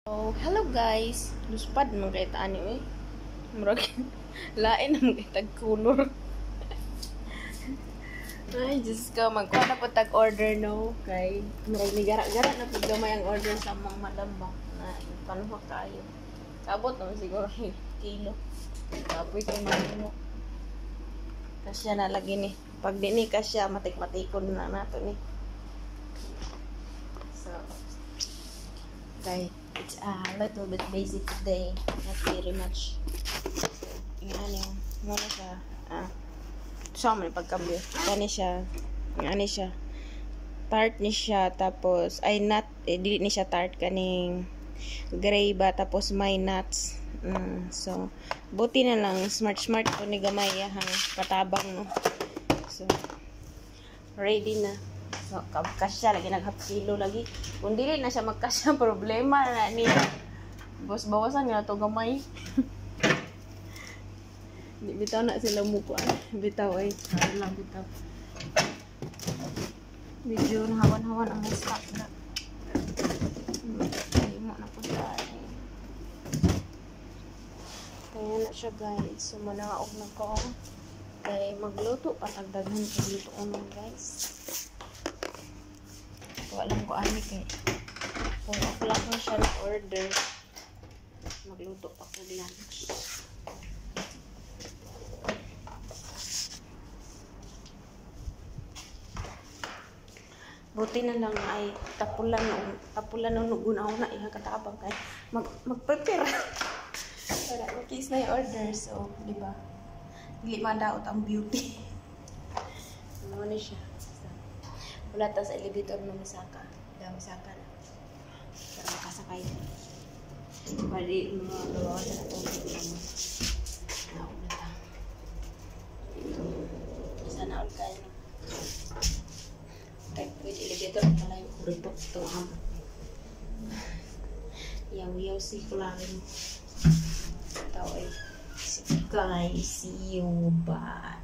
Oh, hello guys. Luspad mo kay tani eh. Murag lain ang tag color. Ay, just ko magkuha na po tag order no kay murag ni gara-gara na pud gamay ang order sa mga madam ba na panuha kayo. Kabot naman siguro kilo. Kapoy kay mahimo. Kasya na lagi ni. Pag di ni kasya matik-matikon na nato ni. So, okay. It's a little bit basic today, not very much. Yan yung muna siya. So, may pagkambyo. Gani siya. Gani siya. Tart ni siya. Tapos, ay nut. Dili ni siya tart. Kaning gray ba. Tapos, may nuts. So, buti na lang. Smart ko ni gamay. Hang katabang, no. So, ready na. So, kasya lagi nag half kilo lagi. Kung dili na siya magkasya, problema na niya. Bawas-bawasan nga ito gamay. Bitaw na sila mukuan. Bitaw ay. Ano lang bitaw. Medyo nahawan-hawan ang stock na. Hindi mo na po siya. Kaya na siya guys. So, manaog na ko. Kaya magluto. Patagdagan ko dito unong guys. Alam ko ani kay kung ako lang ko siya order magluto ako lunch. Buti na lang ay tapulan ng nugunaw na iya katabang kay mag-prepare para makis na yung order. So di ba dili madaot ang beauty. Ano ni siya. Wala ta sa elevator ng misaka. Misaka na. Para makasakay. Pwede mga gawa sa tubig naman. Nauna ta. Sana all kayo na. Type with elevator. Pala yung kuripot. Ito ang yaw-yaw si kularin. Ito ay guys. See you. Bye.